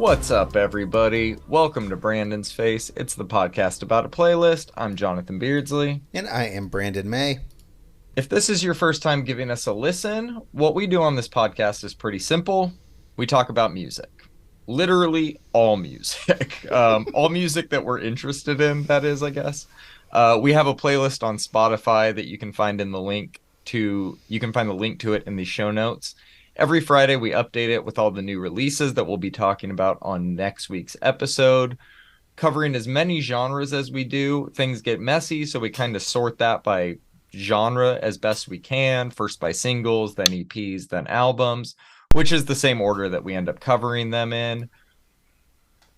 What's up, everybody? Welcome to Brandon's Face. It's the podcast about a playlist. I'm Jonathan Beardsley. And I am Brandon May. If this is your first time giving us a listen, what we do on this podcast is pretty simple. We talk about music. Literally all music. All music that we're interested in, that is, I guess. We have a playlist on Spotify that you can find in the link to, you can find the link to it in the show notes. Every Friday, we update it with all the new releases that we'll be talking about on next week's episode. Covering as many genres as we do, things get messy, so we kind of sort that by genre as best we can. First by singles, then EPs, then albums, which is the same order that we end up covering them in.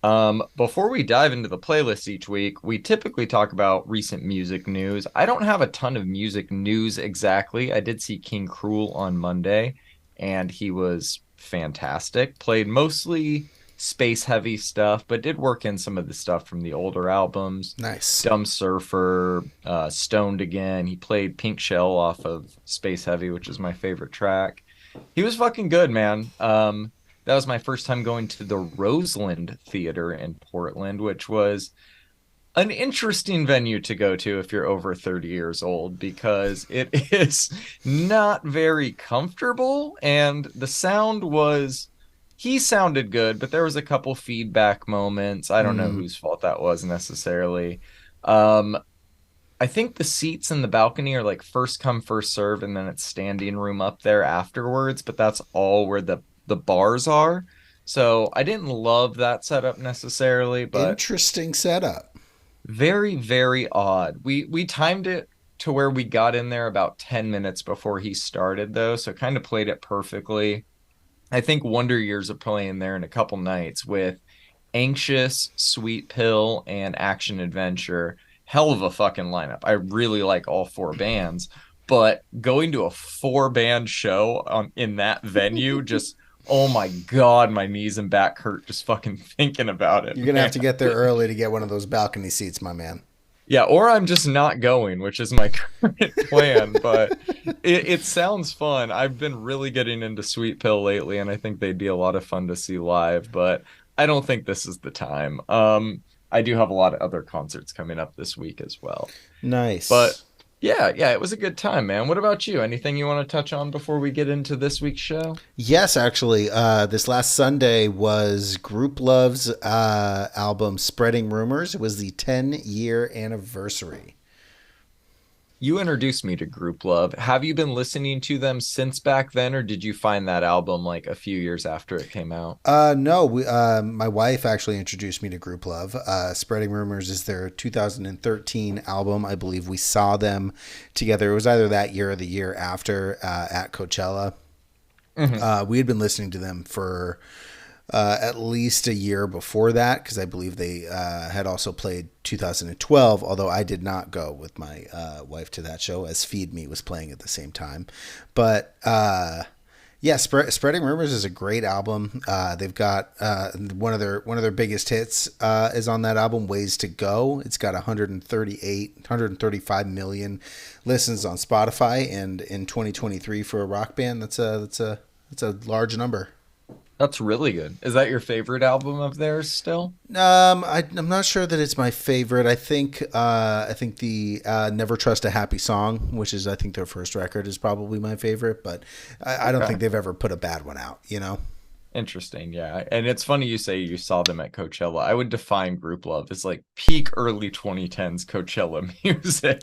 Before we dive into the playlist each week, we typically talk about recent music news. I don't have a ton of music news exactly. I did see King Cruel on Monday, and he was fantastic. Played mostly space heavy stuff, but did work in some of the stuff from the older albums. Nice. Dumb Surfer, Stoned Again. He played Pink Shell off of Space Heavy, which is my favorite track. He was fucking good, man. That was my first time going to the Roseland Theater in Portland, which was an interesting venue to go to if you're over 30 years old, because it is not very comfortable, and the sound was, he sounded good, but there was a couple feedback moments. I don't know whose fault that was necessarily. I think the seats in the balcony are like first come, first serve, and then it's standing room up there afterwards, but that's all where the bars are. So I didn't love that setup necessarily, but interesting setup. Very, very odd. We timed it to where we got in there about 10 minutes before he started, though, so kind of played it perfectly. I think Wonder Years are playing there in a couple nights with Anxious, Sweet Pill, and Action Adventure. Hell of a fucking lineup. I really like all four bands, but going to a four-band show in that venue just... Oh my God, my knees and back hurt just fucking thinking about it. You're going to have to get there early to get one of those balcony seats, my man. Yeah, or I'm just not going, which is my current plan, but it sounds fun. I've been really getting into Sweet Pill lately, and I think they'd be a lot of fun to see live, but I don't think this is the time. I do have a lot of other concerts coming up this week as well. Nice. But yeah, it was a good time, man. What about you? Anything you want to touch on before we get into this week's show? Yes, actually. This last Sunday was Group Love's album Spreading Rumors. It was the 10-year anniversary. You introduced me to Group Love. Have you been listening to them since back then, or did you find that album like a few years after it came out? No, my wife actually introduced me to Group Love. Spreading Rumors is their 2013 album. I believe we saw them together. It was either that year or the year after at Coachella. Mm-hmm. We had been listening to them for at least a year before that, because I believe they had also played 2012, although I did not go with my wife to that show, as Feed Me was playing at the same time. But yeah, Spreading Rumors is a great album. They've got one of their biggest hits is on that album, Ways to Go. It's got 135 million listens on Spotify, and in 2023 for a rock band, that's a large number. That's really good. Is that your favorite album of theirs still? I'm not sure that it's my favorite. I think the Never Trust a Happy Song, which is I think their first record, is probably my favorite. But I don't think they've ever put a bad one out. You know. Interesting, yeah. And it's funny you say you saw them at Coachella. I would define Group Love as like peak early 2010s Coachella music.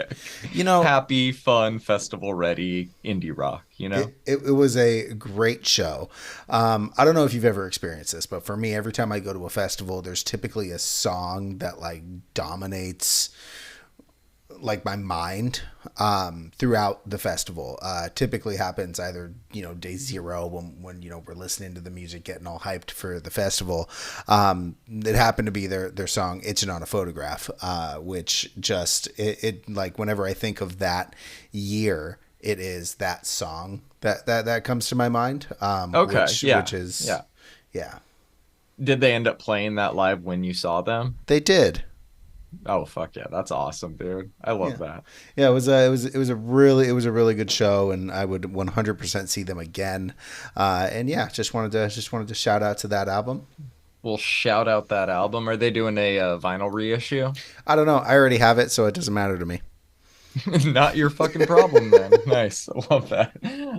You know, happy, fun, festival ready indie rock, you know? It was a great show. I don't know if you've ever experienced this, but for me, every time I go to a festival, there's typically a song that like dominates like my mind throughout the festival. Typically happens either day zero when we're listening to the music, getting all hyped for the festival. It happened to be their song "Itching on a Photograph," which just it like whenever I think of that year, it is that song that comes to my mind. Okay, which is yeah. Did they end up playing that live when you saw them? They did. Oh fuck yeah, that's awesome, dude. I love that. Yeah, it was a really good show, and I would 100% see them again. And yeah, just wanted to shout out to that album. We'll shout out that album. Are they doing a vinyl reissue? I don't know. I already have it, so it doesn't matter to me. Not your fucking problem then. Nice. I love that.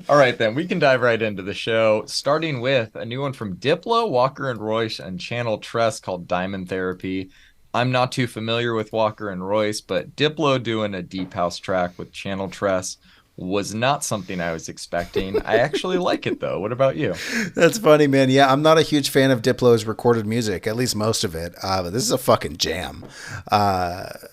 All right, then we can dive right into the show, starting with a new one from Diplo, Walker and Royce, and Channel Tress called Diamond Therapy. I'm not too familiar with Walker and Royce, but Diplo doing a deep house track with Channel Tress was not something I was expecting. I actually like it though. What about you? That's funny, man. Yeah, I'm not a huge fan of Diplo's recorded music, at least most of it. But this is a fucking jam.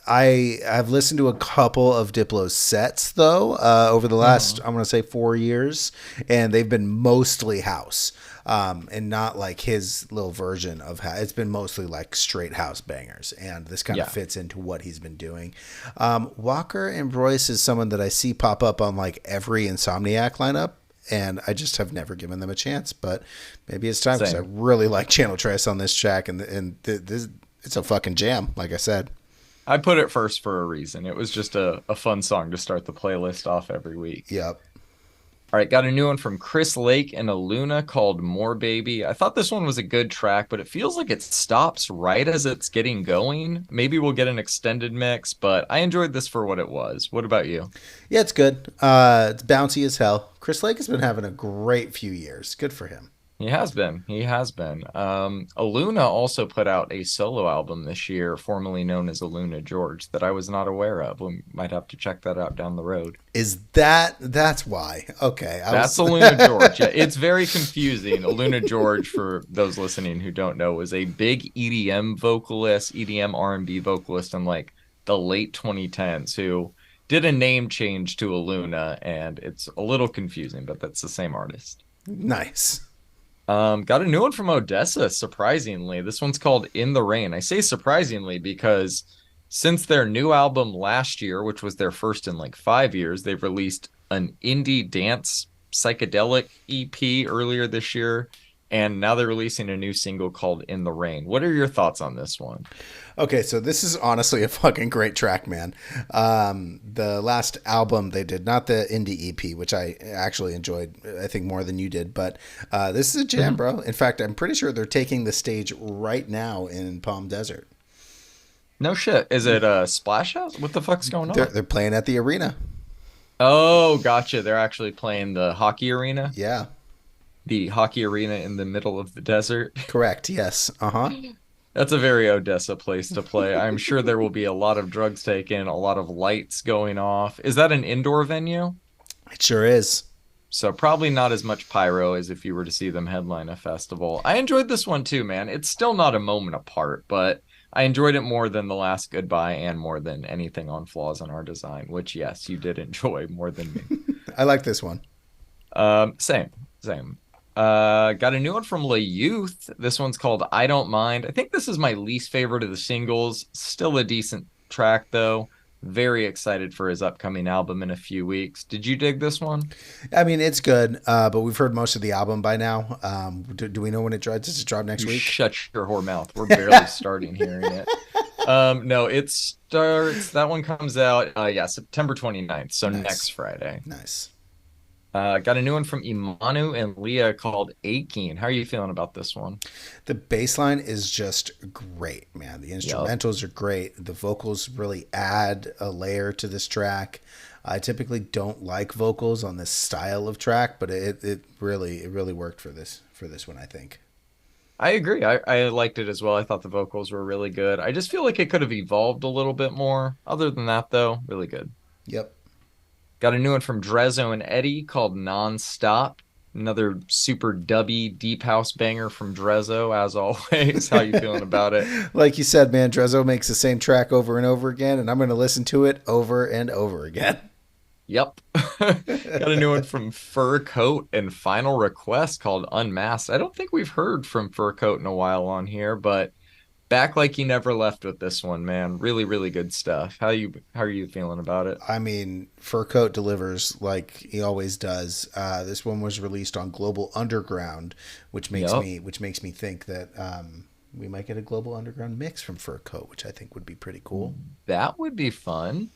I've listened to a couple of Diplo's sets though over the last Mhm. I'm gonna say 4 years, and they've been mostly house. And not like his little version of house. It's been mostly like straight house bangers, and this kind of Yeah. fits into what he's been doing. Walker and Royce is someone that I see pop up on like every Insomniac lineup, and I just have never given them a chance. But maybe it's time because I Same. really like Channel Trace on this track, this it's a fucking jam. Like I said, I put it first for a reason. It was just a fun song to start the playlist off every week. yep. All right, got a new one from Chris Lake and Aluna called More Baby. I thought this one was a good track, but it feels like it stops right as it's getting going. Maybe we'll get an extended mix, but I enjoyed this for what it was. What about you? Yeah, it's good. It's bouncy as hell. Chris Lake has been having a great few years. Good for him. He has been. He has been. Aluna also put out a solo album this year, formerly known as Aluna George, that I was not aware of. We might have to check that out down the road. Is that's why? Okay, I That's was. Aluna George. Yeah, it's very confusing. Aluna George, for those listening who don't know, was a big EDM vocalist, EDM R&B vocalist in like the late 2010s who did a name change to Aluna, and it's a little confusing, but that's the same artist. Nice. Got a new one from Odessa, surprisingly. This one's called In the Rain. I say surprisingly because since their new album last year, which was their first in like 5 years, they've released an indie dance psychedelic EP earlier this year, and now they're releasing a new single called In the Rain. What are your thoughts on this one? Okay, so this is honestly a fucking great track, man. The last album they did, not the indie EP, which I actually enjoyed, I think more than you did, but this is a jam, Mhm. bro. In fact, I'm pretty sure they're taking the stage right now in Palm Desert. No shit. Is it a Splash House? What the fuck's going on? They're playing at the arena. Oh, gotcha. They're actually playing the hockey arena, Yeah, the hockey arena in the middle of the desert. correct. Yes. Uh huh. That's a very Odessa place to play. I'm sure there will be a lot of drugs taken, a lot of lights going off. Is that an indoor venue? It sure is. So probably not as much pyro as if you were to see them headline a festival. I enjoyed this one too, man. It's still not a moment apart, but I enjoyed it more than The Last Goodbye and more than anything on Flaws in Our Design, which yes, you did enjoy more than me. I like this one. Same, same. Got a new one from Le Youth. This one's called I Don't Mind. I think this is my least favorite of the singles. Still a decent track though. Very excited for his upcoming album in a few weeks. Did you dig this one? I mean, it's good, but we've heard most of the album by now. Do we know when it drops? Does it drop next You week? shut your whore mouth. We're barely starting hearing it. No, it starts. That one comes out, yeah, September 29th, so Nice. next Friday. Nice. Got a new one from Imanu and Leah called Aching. How are you feeling about this one? The bass line is just great, man. The Yup. instrumentals are great. The vocals really add a layer to this track. I typically don't like vocals on this style of track, but it really worked for this one, I think. I agree. I liked it as well. I thought the vocals were really good. I just feel like it could have evolved a little bit more. Other than that, though, really good. Yep. Got a new one from Drezzo and Eddie called Non-Stop. Another super dubby deep house banger from Drezzo, as always. How you feeling about it? Like you said, man, Drezzo makes the same track over and over again, and I'm going to listen to it over and over again. Yep. Got a new one from Fur Coat and Final Request called Unmasked. I don't think we've heard from Fur Coat in a while on here, but back like you never left with this one, man. Really, really good stuff. How are you feeling about it? I mean, Fur Coat delivers like he always does. This one was released on Global Underground, Yep. which makes me think that we might get a Global Underground mix from Fur Coat, which I think would be pretty cool. That would be fun.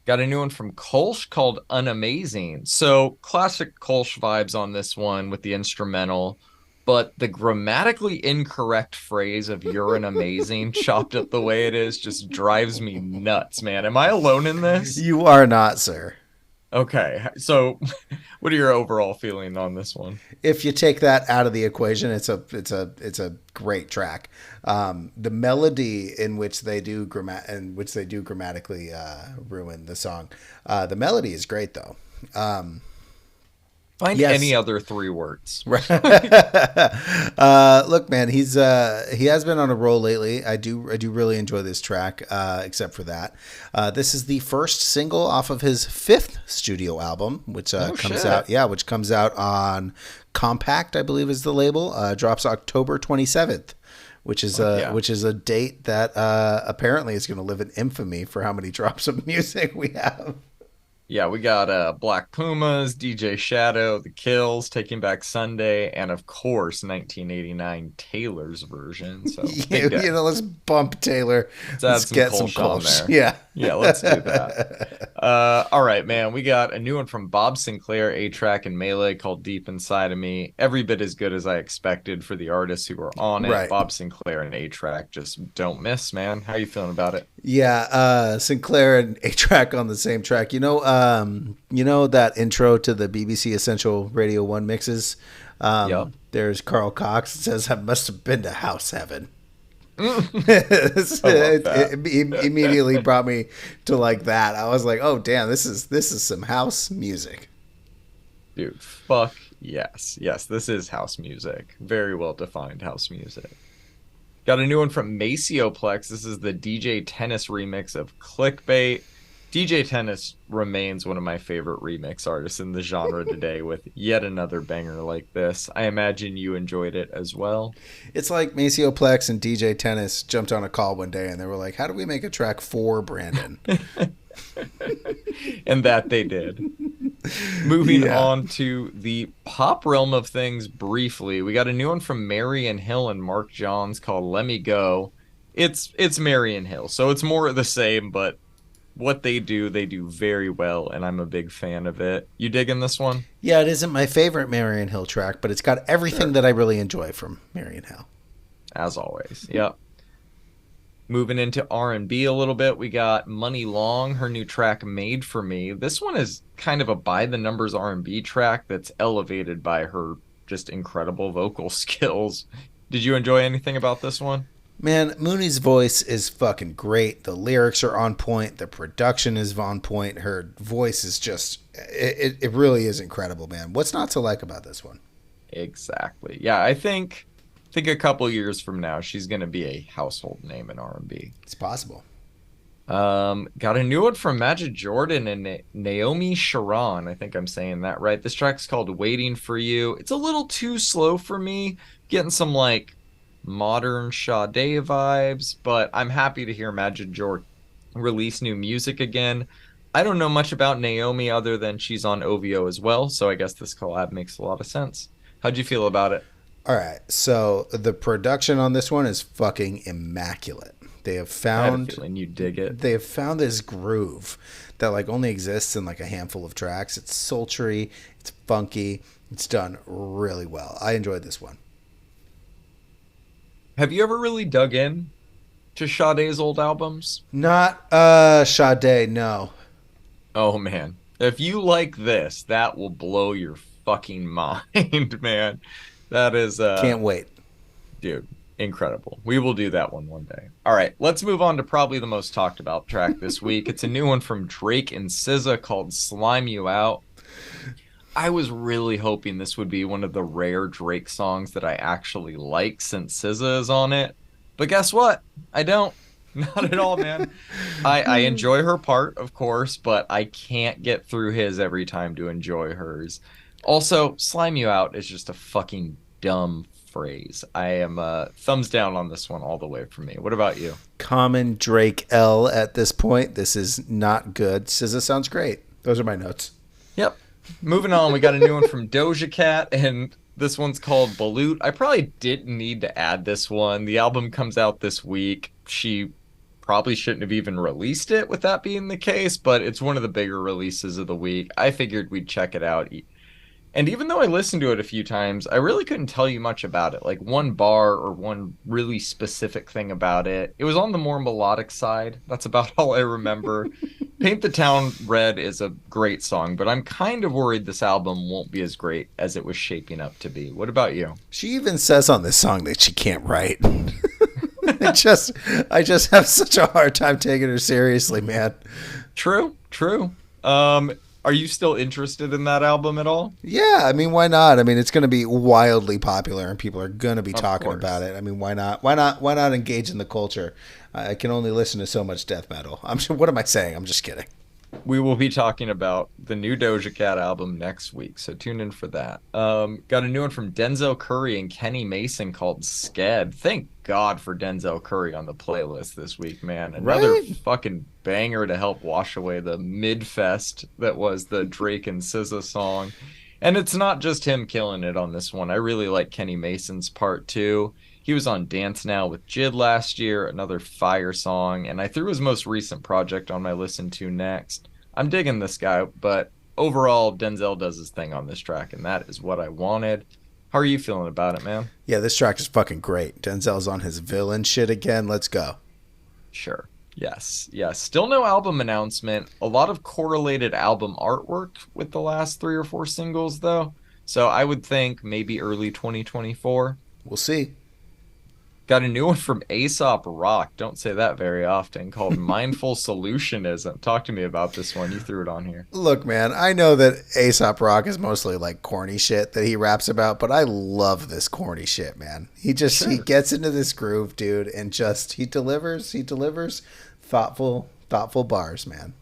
Got a new one from Kolsch called Unamazing. So classic Kolsch vibes on this one with the instrumental. but the grammatically incorrect phrase of "you're an amazing" chopped up the way it is just drives me nuts, man. Am I alone in this? You are not, sir. Okay, so what are your overall feeling on this one? If you take that out of the equation, it's a great track. The melody in which they do grammatically ruin the song. The melody is great though. Find any Yes. other three words. Right. Look, man, he has been on a roll lately. I do really enjoy this track, except for that. This is the first single off of his fifth studio album, which Oh comes shit. out, yeah, which comes out on Compact, I believe is the label. Drops October 27th, Fuck yeah. which is a date that apparently is going to live in infamy for how many drops of music we have. Yeah, we got Black Pumas, DJ Shadow, The Kills, Taking Back Sunday, and of course 1989 Taylor's version. So big day. Let's bump Taylor. Let's Let's add some get some Kolsch on Kolsch. there. Yeah. Yeah, let's do that. All right, man. We got a new one from Bob Sinclair, A-Track, and Melee called Deep Inside of Me. Every bit as good as I expected for the artists who were on it. Right. Bob Sinclair and A-Track just don't miss, man. How you feeling about it? Yeah, Sinclair and A Track on the same track. You know that intro to the BBC Essential Radio One mixes. Yep. There's Carl Cox. It says, "I must have been to house heaven." I love that. It immediately brought me to like that. I was like, "Oh, damn, this is some house music." Dude, fuck yes. Yes, this is house music. Very well defined house music. Got a new one from Macioplex. This is the DJ Tennis remix of Clickbait. DJ Tennis remains one of my favorite remix artists in the genre today with yet another banger like this. I imagine you enjoyed it as well. It's like Maceo Plex and DJ Tennis jumped on a call one day and they were like, "How do we make a track for Brandon?" And that they did. Moving Yeah. on to the pop realm of things briefly, we got a new one from Marion Hill and Mark Johns called "Let Me Go." It's Marion Hill, so it's more of the same, but what they do very well, and I'm a big fan of it. You digging this one? Yeah, it isn't my favorite Marion Hill track, but it's got everything Sure. that I really enjoy from Marion Hill. As always. Yep. Moving into R&B a little bit, we got Money Long, her new track Made for Me. This one is kind of a by the numbers R&B track that's elevated by her just incredible vocal skills. Did you enjoy anything about this one? Man, Mooney's voice is fucking great. The lyrics are on point. The production is on point. Her voice is just, it really is incredible, man. What's not to like about this one? Exactly. Yeah, I think a couple years from now she's going to be a household name in R&B. It's possible. Got a new one from Magic Jordan and Naomi Sharon. I think I'm saying that right. This track's called Waiting for You. It's a little too slow for me, getting some like modern Sade vibes, but I'm happy to hear Magic Jordan release new music again. I don't know much about Naomi other than she's on OVO as well, so I guess this collab makes a lot of sense. How'd you feel about it? All right. So the production on this one is fucking immaculate. They have I had a found feeling you dig it. they have found this groove that like only exists in like a handful of tracks. It's sultry, it's funky, it's done really well. I enjoyed this one. Have you ever really dug in to Sade's old albums? Not Sade, no. Oh man. If you like this, that will blow your fucking mind, man. That is Can't wait. dude, incredible. We will do that one day. All right, let's move on to probably the most talked about track this week. It's a new one from Drake and SZA called Slime You Out. I was really hoping this would be one of the rare Drake songs that I actually like since SZA is on it. But guess what? I don't. Not at all, man. I enjoy her part, of course, but I can't get through his every time to enjoy hers. Also, slime you out is just a fucking dumb phrase. I am thumbs down on this one all the way for me. What about you? Common Drake L at this point. This is not good. SZA sounds great. Those are my notes. Yep. Moving on, we got a new one from Doja Cat, and this one's called Balut. I probably didn't need to add this one. The album comes out this week. She probably shouldn't have even released it with that being the case, but it's one of the bigger releases of the week. I figured we'd check it out And even though I listened to it a few times, I really couldn't tell you much about it. Like one bar or one really specific thing about it. It was on the more melodic side. That's about all I remember. Paint the Town Red is a great song, but I'm kind of worried this album won't be as great as it was shaping up to be. What about you? She even says on this song that she can't write. I just I just have such a hard time taking her seriously, man. True, true. Are you still interested in that album at all? Yeah, I mean, why not? I mean, it's going to be wildly popular, and people are going to be Of talking about course. it. I mean, why not? Why not? Why not engage in the culture? I can only listen to so much death metal. I'm sure. What am I saying? I'm just kidding. We will be talking about the new Doja Cat album next week, so tune in for that. Got a new one from Denzel Curry and Kenny Mason called Sked. Thank God for Denzel Curry on the playlist this week, man. Another Right? fucking banger to help wash away the mid-fest that was the Drake and SZA song. And it's not just him killing it on this one. I really like Kenny Mason's part too. He was on Dance Now with Jid last year, another fire song, and I threw his most recent project on my listen to next. I'm digging this guy, but overall, Denzel does his thing on this track, and that is what I wanted. How are you feeling about it, man? Yeah, this track is fucking great. Denzel's on his villain shit again. Let's go. Sure. Yes. Yes. Still no album announcement. A lot of correlated album artwork with the last three or four singles, though. So I would think maybe early 2024. We'll see. Got a new one from Aesop Rock. Don't say that very often. Called Mindful Solutionism. Talk to me about this one. You threw it on here. Look, man, I know that Aesop Rock is mostly like corny shit that he raps about, but I love this corny shit, man. He Sure. gets into this groove, dude, and just he delivers thoughtful bars, man.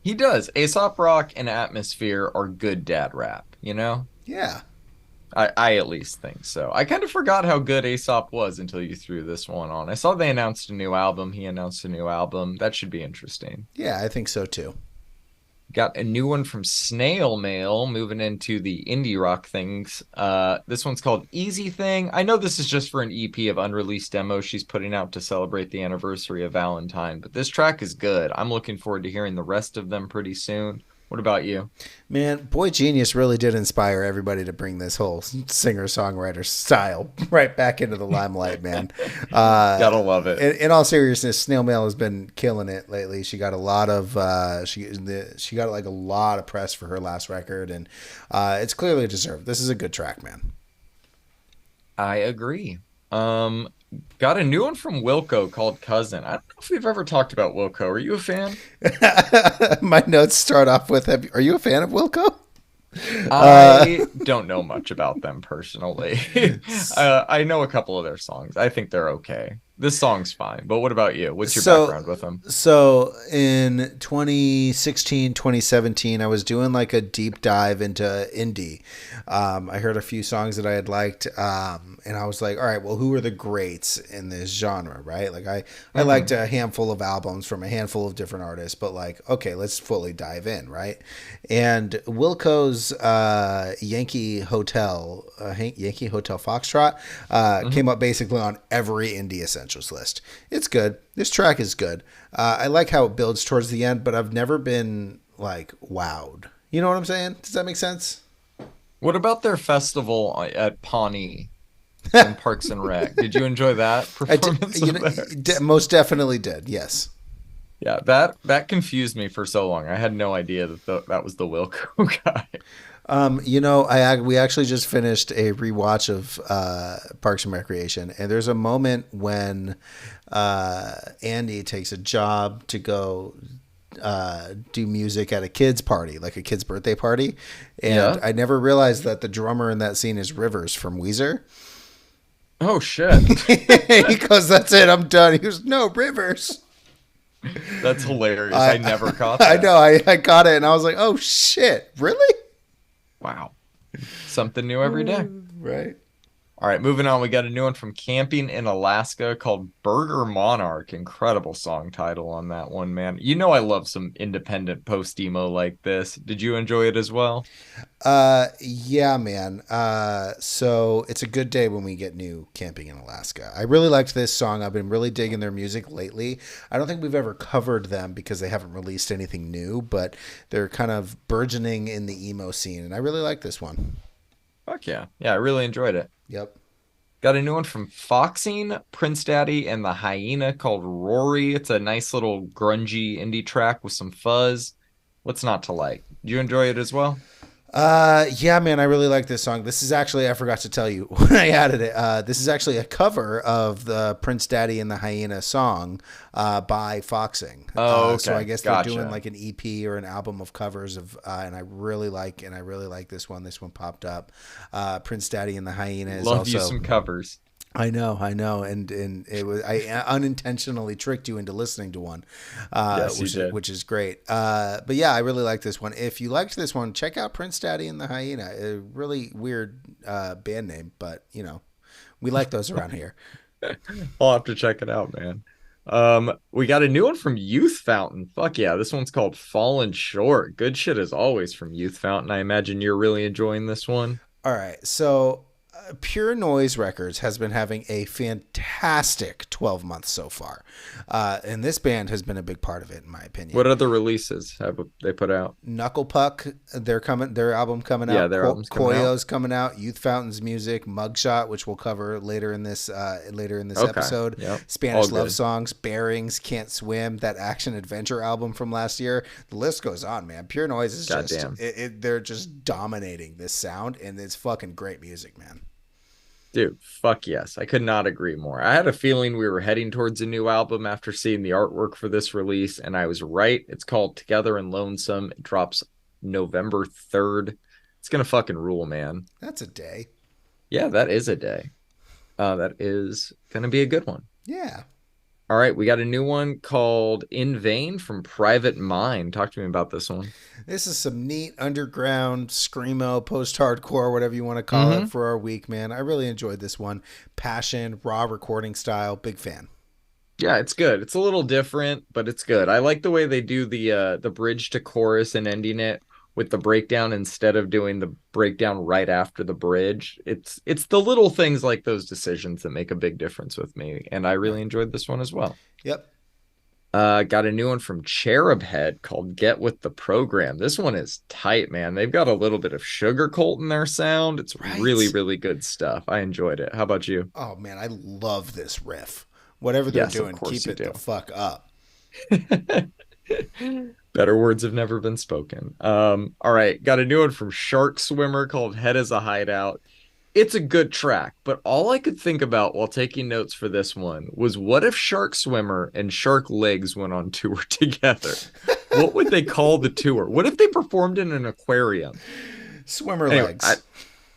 He does. Aesop Rock and Atmosphere are good dad rap, you know? Yeah. I at least think so. I kind of forgot how good Aesop was until you threw this one on. I saw they announced a new album. He announced a new album. That should be interesting. Yeah, I think so too. Got a new one from Snail Mail, moving into the indie rock things. This one's called Easy Thing. I know this is just for an EP of unreleased demos she's putting out to celebrate the anniversary of Valentine, but this track is good. I'm looking forward to hearing the rest of them pretty soon. What about you? Man, Boy Genius really did inspire everybody to bring this whole singer-songwriter style right back into the limelight, man. Gotta love it. In all seriousness, Snail Mail has been killing it lately. She got a lot of she got like a lot of press for her last record, and it's clearly deserved. This is a good track, man. I agree. Got a new one from Wilco called Cousin. I don't know if we've ever talked about Wilco. Are you a fan? My notes start off with, are you a fan of Wilco? I don't know much about them personally. I know a couple of their songs. I think they're okay. This song's fine, but what about you? What's your So, background with them? so in 2016, 2017, I was doing like a deep dive into indie. I heard a few songs that I had liked, and I was like, all right, well, who are the greats in this genre, right? Like I liked Hmm. a handful of albums from a handful of different artists, but like, okay, let's fully dive in, right? And Wilco's Yankee Hotel Foxtrot, came Hmm. up basically on every indie essentials list. It's good. This track is good. I like how it builds towards the end, but I've never been like wowed. You know what I'm saying? Does that make sense? What about their festival at Pawnee in Parks and Rec? Did you enjoy that I did, performance of theirs? most definitely did. Yes. Yeah, that confused me for so long. I had no idea that that was the Wilco guy. We actually just finished a rewatch of Parks and Recreation, and there's a moment when Andy takes a job to go do music at a kid's party, like a kid's birthday party, and Yeah. I never realized that the drummer in that scene is Rivers from Weezer. Oh shit. He goes, "That's it, I'm done." He goes, "No, Rivers." That's hilarious. I never caught I that. know. I got it, and I was like, "Oh shit, really?" Wow. Something new every day. Right. All right, moving on. We got a new one from Camping in Alaska called Burger Monarch. Incredible song title on that one, man. You know I love some independent post emo like this. Did you enjoy it as well? Yeah, man. So it's a good day when we get new Camping in Alaska. I really liked this song. I've been really digging their music lately. I don't think we've ever covered them because they haven't released anything new, but they're kind of burgeoning in the emo scene, and I really like this one. Fuck yeah. Yeah, I really enjoyed it. Yep. Got a new one from Foxing, Prince Daddy, and the Hyena called Rory. It's a nice little grungy indie track with some fuzz. What's not to like? Did you enjoy it as well? Yeah, man, I really like this song. This is actually, I forgot to tell you when I added it. This is actually a cover of the Prince Daddy and the Hyena song by Foxing. Oh, So I okay. guess they're doing Gotcha. like an EP or an album of covers of, and I really like this one. This one popped up. Prince Daddy and the Hyena is Love you also. some covers. I know, and it was I unintentionally tricked you into listening to one, Yes, you did. which is great. But yeah, I really like this one. If you liked this one, check out Prince Daddy and the Hyena. A really weird band name, but you know we like those around here. I'll have to check it out, man. We got a new one from Youth Fountain. Fuck yeah, this one's called Fallen Short. Good shit as always from Youth Fountain. I imagine you're really enjoying this one. All right, so Pure Noise Records has been having a fantastic 12 months so far. And this band has been a big part of it, in my opinion. What other releases have they put out? Knuckle Puck, their album coming Yeah, out. their album's coming out. Koyo's coming out. Youth Fountain's music. Mugshot, which we'll cover later in this Okay. episode. Yep. All Spanish love good. songs. Bearings, Can't Swim. That action adventure album from last year. The list goes on, man. Pure Noise is just Goddamn. they're just dominating this sound, and it's fucking great music, man. Dude, fuck yes. I could not agree more. I had a feeling we were heading towards a new album after seeing the artwork for this release, and I was right. It's called Together and Lonesome. It drops November 3rd. It's gonna fucking rule, man. That's a day. Yeah, that is a day. That is gonna be a good one. Yeah. All right, we got a new one called In Vain from Private Mind. Talk to me about this one. This is some neat underground screamo, post-hardcore, whatever you want to call it, Mm-hmm. for our week, man. I really enjoyed this one. Passion, raw recording style, big fan. Yeah, it's good. It's a little different, but it's good. I like the way they do the bridge to chorus and ending it with the breakdown instead of doing the breakdown right after the bridge. It's the little things like those decisions that make a big difference with me, and I Yeah. really enjoyed this one as well. Yep. Got a new one from Cherub Head called Get With the Program. This one is tight, man. They've got a little bit of sugar cult in their sound. It's really, Right. really good stuff. I enjoyed it. How about you? Oh man, I love this riff. Whatever they're Yes, of doing, course keep you it the do. fuck up. Better words have never been spoken. All right, got a new one from Shark Swimmer called Head as a Hideout. It's a good track, but all I could think about while taking notes for this one was what if Shark Swimmer and Shark Legs went on tour together? What would they call the tour? What if they performed in an aquarium? Swimmer Anyway, legs.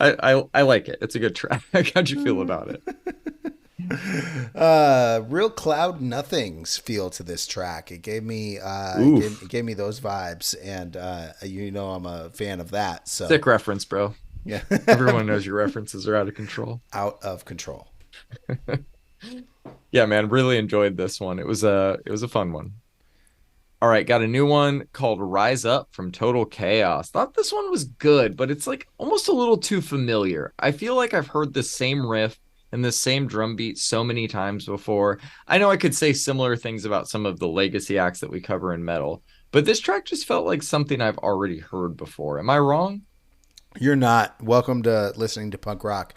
I like it. It's a good track. How'd you feel about it? Real Cloud Nothings feel to this track. It gave me Oof. it gave me those vibes, and you know I'm a fan of that. So Sick reference, bro. yeah, Everyone knows your references are out of control. out of control. Yeah, man, really enjoyed this one. It was a fun one. All right, got a new one called Rise Up from Total Chaos. Thought this one was good, but it's like almost a little too familiar. I feel like I've heard the same riff and the same drum beat so many times before. I know I could say similar things about some of the legacy acts that we cover in metal, but this track just felt like something I've already heard before. Am I wrong? You're not welcome to listening to punk rock.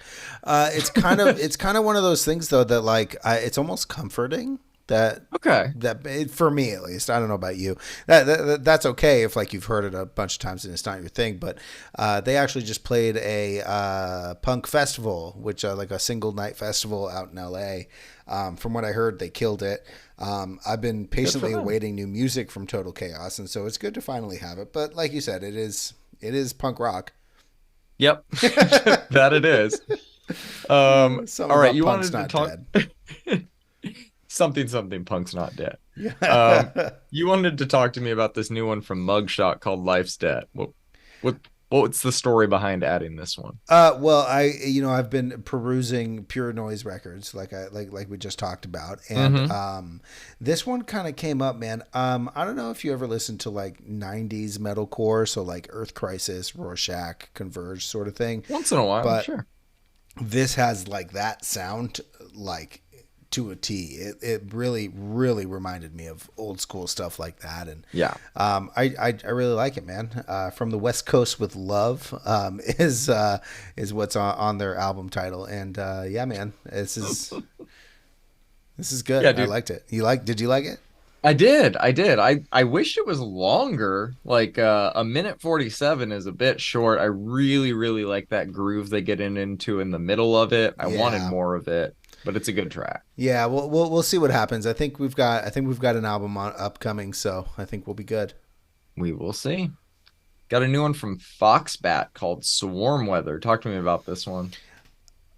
It's kind of one of those things though that like it's almost comforting that Okay. for me at least. I don't know about you. That's okay if like you've heard it a bunch of times and it's not your thing. But they actually just played a punk festival, which like a single night festival out in L.A. From what I heard, they killed it. I've been Good for patiently them. awaiting new music from Total Chaos, and so it's good to finally have it. But like you said, it is punk rock. Yep. That it is. Something All right, about you punk's wanted to not talk dead. something punk's not dead. Yeah. You wanted to talk to me about this new one from Mugshot called Life's Debt. What What's the story behind adding this one? Well, I've been perusing Pure Noise records, like we just talked about, and Mm-hmm. this one kind of came up, man. I don't know if you ever listened to like '90s metalcore, so like Earth Crisis, Rorschach, Converge, sort of thing, Once in a while, but sure. this has like that sound, like to a T. It really really reminded me of old school stuff like that, and Yeah. I really like it, man. From the West Coast with Love is what's on their album title, and yeah, man, this is good. Yeah, I dude. liked it. Did you like it? I did. I did. I wish it was longer. Like a minute 47 is a bit short. I really, really like that groove they get into in the middle of it. I wanted Yeah, more of it, but it's a good track. yeah. We'll see what happens. I think we've got an album upcoming, so I think we'll be good. We will see. Got a new one from Foxbat called Swarm Weather. Talk to me about this one.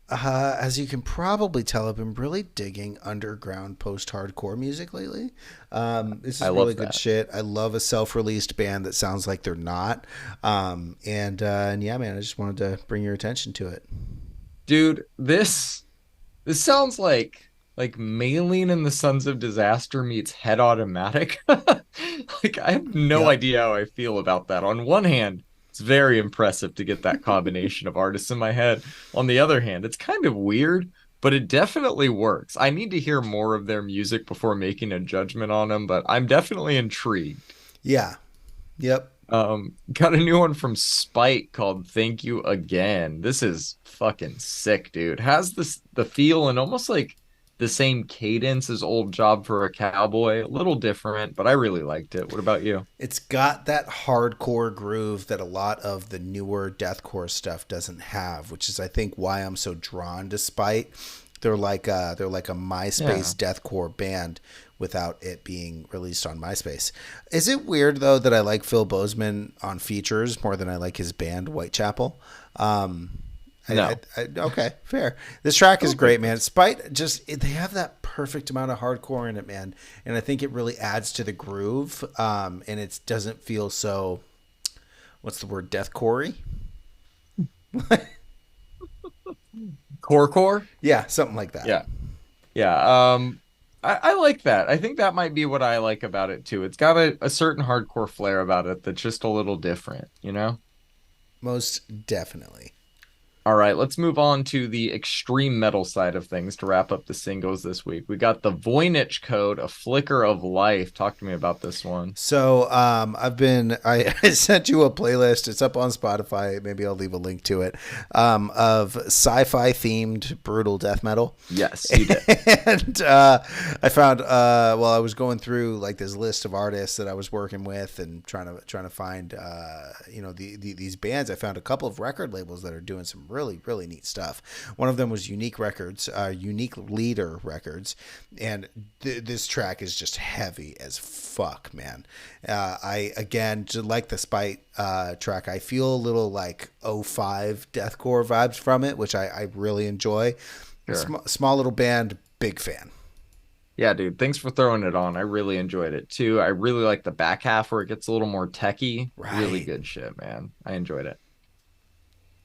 As you can probably tell, I've been really digging underground post-hardcore music lately. This I is really love good that. shit. I love a self-released band that sounds like they're not. And yeah, man, I just wanted to bring your attention to it. Dude, this sounds like Maylene and the Sons of Disaster meets Head Automatic. Like I have no Yep. idea how I feel about that. On one hand, it's very impressive to get that combination of artists in my head. On the other hand, it's kind of weird, but it definitely works. I need to hear more of their music before making a judgment on them, but I'm definitely intrigued. Yeah. Yep. Got a new one from Spite called Thank You Again. This is fucking sick, dude. Has this the feel and almost like the same cadence as Old Job for a Cowboy. A little different, but I really liked it. What about you? It's got that hardcore groove that a lot of the newer deathcore stuff doesn't have, which is I think why I'm so drawn to Spite. They're like a Yeah. MySpace deathcore band without it being released on MySpace. Is it weird though that I like Phil Bozeman on features more than I like his band Whitechapel? Um, No. okay, fair. This track I is don't think great, man. that's Spite they have that perfect amount of hardcore in it, man, and I think it really adds to the groove. And it doesn't feel so. What's the word? Deathcore-y? core. Yeah, something like that. Yeah. Yeah. I like that. I think that might be what I like about it too. It's got a certain hardcore flair about it that's just a little different, you know? Most definitely. All right, let's move on to the extreme metal side of things to wrap up the singles this week. We got the Voynich Code, A Flicker of Life. Talk to me about this one. So I sent you a playlist. It's up on Spotify. Maybe I'll leave a link to it, of sci-fi themed brutal death metal. Yes, you did. And I found while I was going through like this list of artists that I was working with and trying to find these bands, I found a couple of record labels that are doing some really really neat stuff. One of them was Unique Records, Unique Leader Records, and this track is just heavy as fuck, man. I again, just like the Spite track, I feel a little like '05 deathcore vibes from it, which I really enjoy. Sure. Small little band, big fan. Yeah, dude, thanks for throwing it on. I really enjoyed it too. I really like the back half where it gets a little more techy. Really Right. good shit, man. I enjoyed it.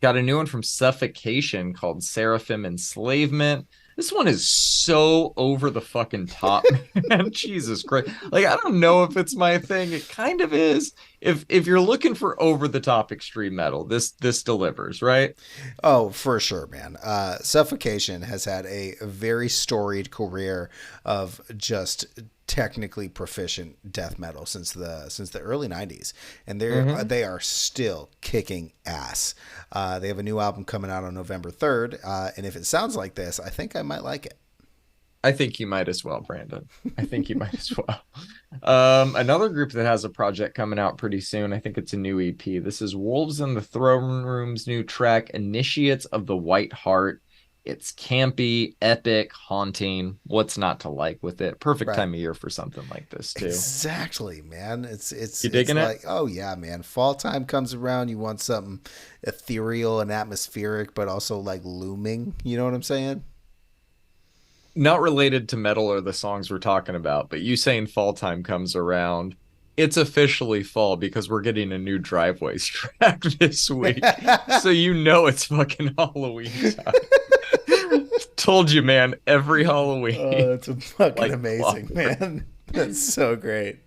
Got a new one from Suffocation called Seraphim Enslavement. This one is so over the fucking top, man. Jesus Christ. Like, I don't know if it's my thing. It kind of is. If you're looking for over the top extreme metal, this delivers, right? Oh, for sure, man. Suffocation has had a very storied career of just technically proficient death metal since the early '90s, and Hmm. they are still kicking ass. They have a new album coming out on November 3rd, and if it sounds like this, I think I might like it. I think you might as well, Brandon. I think you might as well. Another group that has a project coming out pretty soon. I think it's a new EP. This is Wolves in the Throne Room's new track, Initiates of the White Heart. It's campy, epic, haunting. What's not to like with it? Perfect Right. time of year for something like this, too. Exactly, man. You It's digging it? like, oh yeah, man. Fall time comes around, you want something ethereal and atmospheric, but also like looming. You know what I'm saying? Not related to metal or the songs we're talking about, but you saying fall time comes around. it's officially fall because we're getting a new driveways track this week. So you know it's fucking Halloween time. Told you, man, every Oh, Halloween, that's fucking like amazing, clockwork. man. That's so great.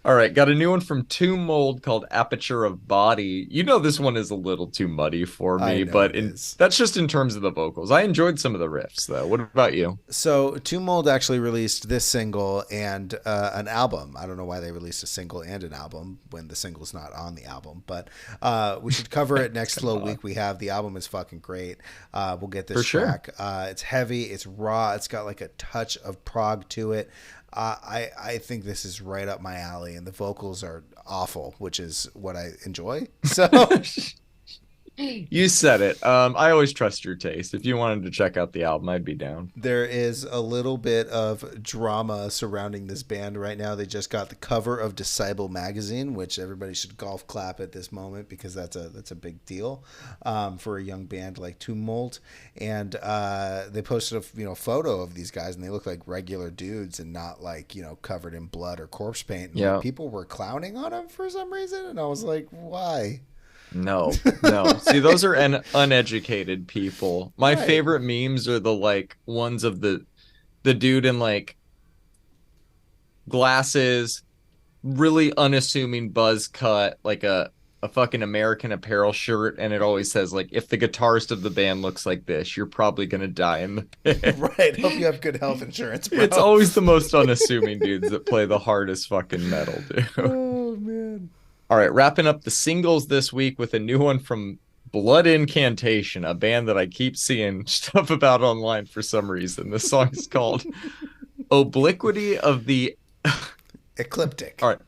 All right, got a new one from Tomb Mold called Aperture of Body. You know this one is a little too muddy for I me, know but it in is. that's just in terms of the vocals. I enjoyed some of the riffs though. What about you? So, Tomb Mold actually released this single and an album. I don't know why they released a single and an album when the single's not on the album, but we should cover it next Come slow on. week. We have the album is fucking great. We'll get this For sure. track. It's heavy, it's raw, it's got like a touch of prog to it. I think this is right up my alley, and the vocals are awful, which is what I enjoy. So You said it. I always trust your taste. If you wanted to check out the album, I'd be down. there is a little bit of drama surrounding this band right now. They just got the cover of Disciple magazine, which everybody should golf clap at this moment because that's a big deal for a young band like Tumult. And they posted a photo of these guys, and they look like regular dudes and not like covered in blood or corpse paint. And like Yeah. people were clowning on them for some reason, and I was like, why? No, no. See, those are uneducated people. My Right. favorite memes are the like ones of the dude in like glasses, really unassuming buzz cut, like a fucking American Apparel shirt, and it always says like, if the guitarist of the band looks like this, you're probably gonna die in the pit. Right. Hope you have good health insurance, It's bro. always the most unassuming dudes that play the hardest fucking metal, dude. Oh man. All right, wrapping up the singles this week with a new one from Blood Incantation, a band that I keep seeing stuff about online for some reason. This song is called Obliquity of the Ecliptic. All right.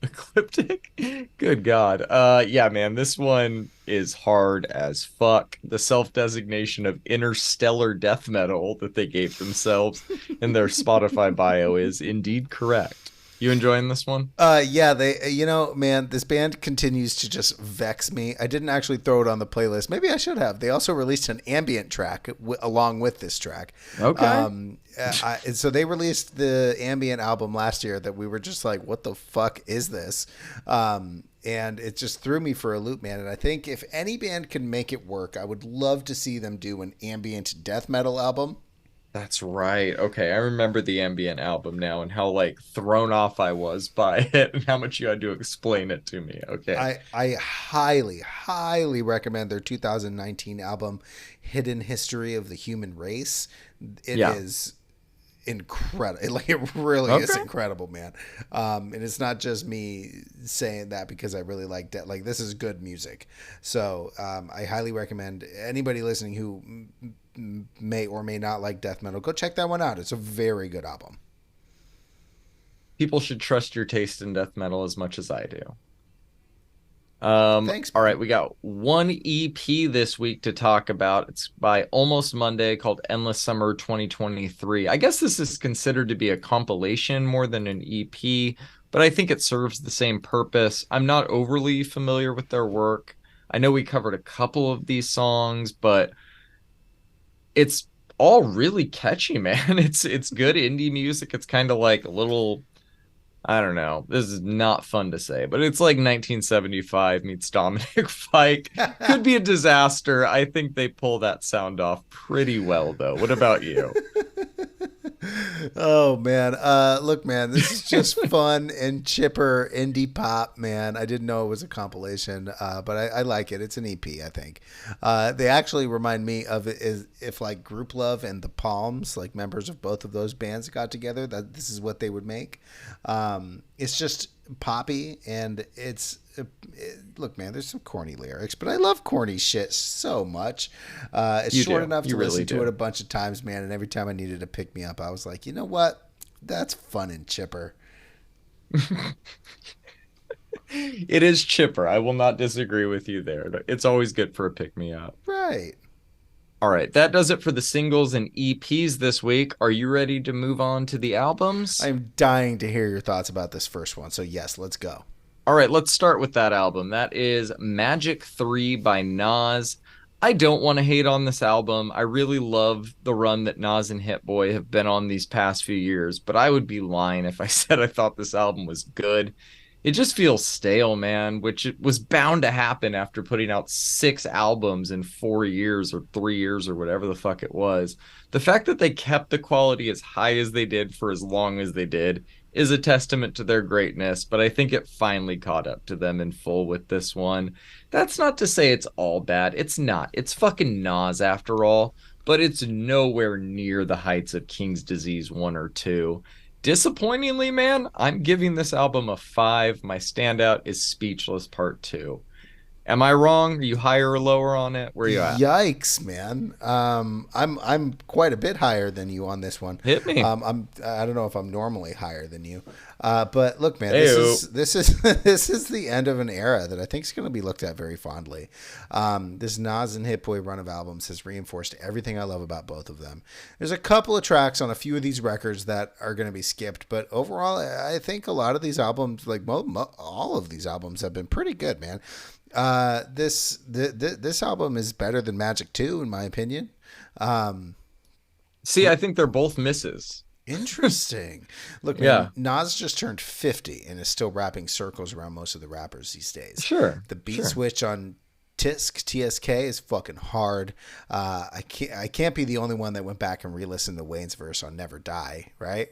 Ecliptic? Good God. Yeah, man, this one is hard as fuck. The self-designation of interstellar death metal that they gave themselves in their Spotify bio is indeed correct. You enjoying this one? Yeah, they, man, this band continues to just vex me. I didn't actually throw it on the playlist. Maybe I should have. They also released an ambient track along with this track. Okay. And so they released the ambient album last year that we were just like, what the fuck is this? And it just threw me for a loop, man. And I think if any band can make it work, I would love to see them do an ambient death metal album. That's right. Okay, I remember the ambient album now and how like thrown off I was by it and how much you had to explain it to me. Okay. I highly, highly recommend their 2019 album, Hidden History of the Human Race. It Yeah. is incredible. Like it really is Okay. incredible, man. And it's not just me saying that because I really like that. Like this is good music. So I highly recommend anybody listening who may or may not like death metal, go check that one out. It's a very good album. People should trust your taste in death metal as much as I do. Thanks, All man. right, we got one EP this week to talk about. It's by Almost Monday called Endless Summer 2023. I guess this is considered to be a compilation more than an EP, but I think it serves the same purpose. I'm not overly familiar with their work. I know we covered a couple of these songs, but it's all really catchy, man. It's good indie music. It's kind of like a little I don't know. This is not fun to say, but it's like 1975 meets Dominic Fike. Could be a disaster. I think they pull that sound off pretty well, though. What about you? Oh man, look, man, this is just fun and chipper indie pop, man. I didn't know it was a compilation, but I like it. It's an EP, I think. They actually remind me of it is if like Group Love and the Palms, like members of both of those bands got together, that this is what they would make. It's just poppy and look, man, there's some corny lyrics, but I love corny shit so much. It's You short do. enough You to really listen to it do. a bunch of times, man. And every time I needed to pick me up, I was like, you know what? That's fun and chipper. It is chipper. I will not disagree with you there. It's always good for a pick me up. Right. All right, that does it for the singles and EPs this week. Are you ready to move on to the albums? I'm dying to hear your thoughts about this first one. So, yes, let's go. All right, let's start with that album. That is Magic 3 by Nas. I don't want to hate on this album. I really love the run that Nas and Hit Boy have been on these past few years, but I would be lying if I said I thought this album was good. it just feels stale, man, which it was bound to happen after putting out 6 albums in 4 years or 3 years or whatever the fuck it was. The fact that they kept the quality as high as they did for as long as they did is a testament to their greatness, but I think it finally caught up to them in full with this one. That's not to say it's all bad. It's not. It's fucking Nas after all, but it's nowhere near the heights of King's Disease 1 or 2. Disappointingly, man, I'm giving this album a 5. My standout is Speechless Part 2. Am I wrong? Are you higher or lower on it? Where are you at? Yikes, man. I'm quite a bit higher than you on this one. Hit me. I don't know if I'm normally higher than you. But look, man, Heyo. this is this is the end of an era that I think is going to be looked at very fondly. This Nas and Hit Boy run of albums has reinforced everything I love about both of them. There's a couple of tracks on a few of these records that are going to be skipped, but overall, I think a lot of these albums, like all of these albums, have been pretty good, man. This album is better than Magic 2 in my opinion. Um, See, I think they're both misses. Interesting. Look, man, Yeah, Nas just turned 50 and is still wrapping circles around most of the rappers these days. sure, The beat sure. switch on TSK is fucking hard. I can't be the only one that went back and re-listened to Wayne's verse on Never Die, right?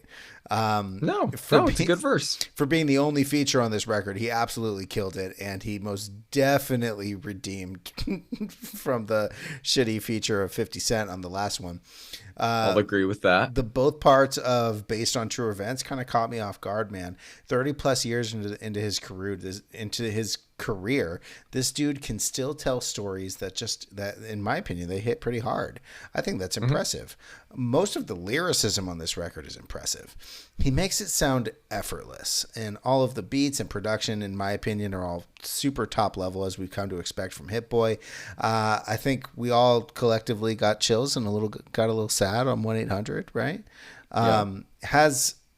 No, For no, it's a being good verse. for being the only feature on this record, he absolutely killed it, and he most definitely redeemed from the shitty feature of 50 Cent on the last one. I'll agree with that. The both parts of based on true events kind of caught me off guard, man. 30 plus years into his career, this dude can still tell stories that in my opinion they hit pretty hard. I think that's Mhm. impressive. Most of the lyricism on this record is impressive. He makes it sound effortless, and all of the beats and production in my opinion are all super top level as we've come to expect from Hit Boy. I think we all collectively got chills and got a little sad on 1-800, right? Yeah.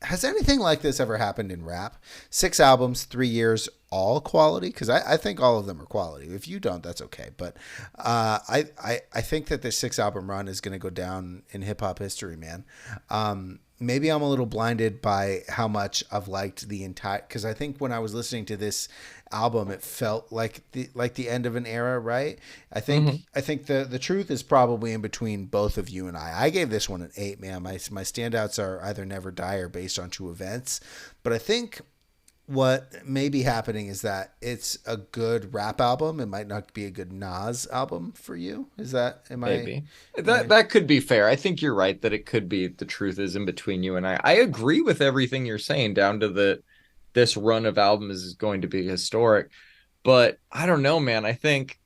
Has anything like this ever happened in rap? 6 albums, 3 years, all quality? Because I think all of them are quality. If you don't, that's okay. But I think that this 6 album run is going to go down in hip hop history, man. Maybe I'm a little blinded by how much I've liked the entire. Because I think when I was listening to this album, it felt like the end of an era, right? I think Hmm. I think the truth is probably in between both of you and I. I gave this one an 8, man. My standouts are either Never Die or Based on True Events, but I think what may be happening is that it's a good rap album. It might not be a good Nas album for you. Is that Maybe am that I that could be fair. I think you're right that it could be the truth is in between you and I. I agree with everything you're saying down to the this run of albums is going to be historic. But I don't know, man. I think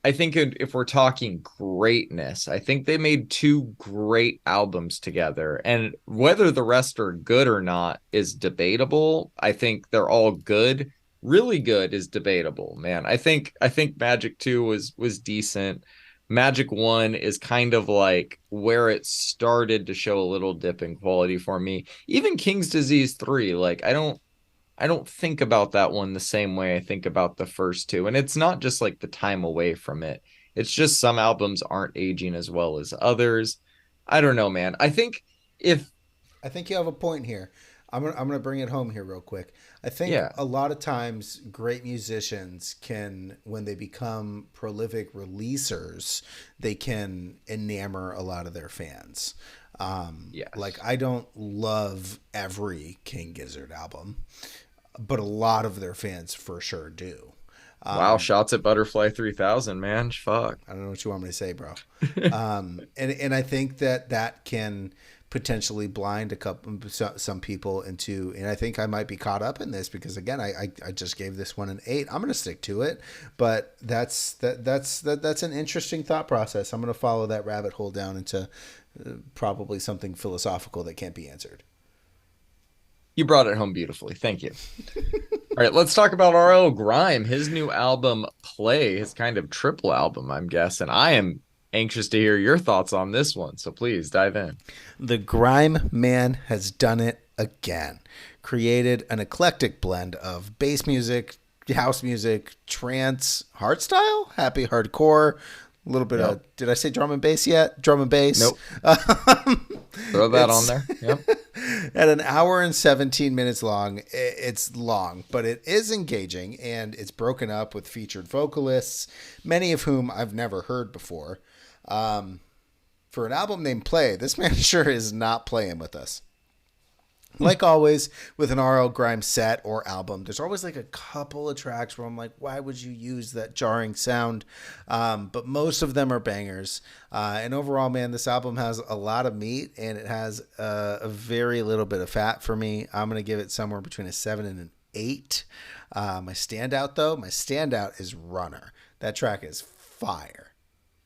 if we're talking greatness, I think they made 2 great albums together. And whether the rest are good or not is debatable. I think they're all good. Really good is debatable, man. I think Magic 2 was decent. Magic 1 is kind of like where it started to show a little dip in quality for me. Even King's Disease 3, like I don't think about that one the same way I think about the first two. And it's not just like the time away from it. It's just some albums aren't aging as well as others. I don't know, man. I think if I think you have a point here. I'm gonna bring it home here real quick. I think yeah, a lot of times great musicians can, when they become prolific releasers, they can enamor a lot of their fans. yes. Like I don't love every King Gizzard album, but a lot of their fans for sure do. Wow, shots at Butterfly 3000, man. Fuck. I don't know what you want me to say, bro. And I think that can potentially blind some people into, and I think I might be caught up in this because again I just gave this one an 8. I'm gonna stick to it, but that's an interesting thought process. I'm gonna follow that rabbit hole down into probably something philosophical that can't be answered. You brought it home beautifully. Thank you. All right, let's talk about RL Grime. His new album, Play, his kind of triple album, I'm guessing. I am anxious to hear your thoughts on this one, so please dive in. The Grime Man has done it again. Created an eclectic blend of bass music, house music, trance, hardstyle, happy hardcore, A little bit Yep. of, did I say drum and bass yet? Drum and bass. Nope. Um, Throw that on it's there. Yep. at an hour and 17 minutes long. It's long, but it is engaging, and it's broken up with featured vocalists, many of whom I've never heard before. Um, for an album named Play, this man sure is not playing with us. Like always with an RL Grime set or album, there's always like a couple of tracks where I'm like, why would you use that jarring sound? But most of them are bangers. And overall, man, this album has a lot of meat and it has a very little bit of fat for me. I'm going to give it somewhere between a 7 and an 8. My standout is Runner. That track is fire.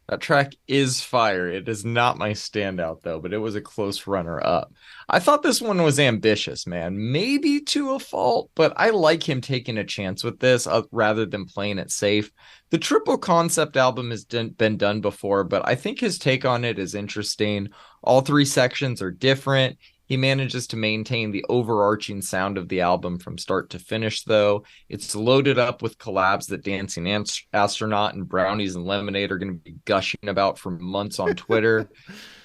That track is fire. It is not my standout though, but it was a close runner up. I thought this one was ambitious, man. Maybe to a fault, but I like him taking a chance with this rather than playing it safe. The triple concept album has been done before, but I think his take on it is interesting. All three sections are different. He manages to maintain the overarching sound of the album from start to finish, though. It's loaded up with collabs that Dancing Astronaut and Brownies and Lemonade are going to be gushing about for months on Twitter.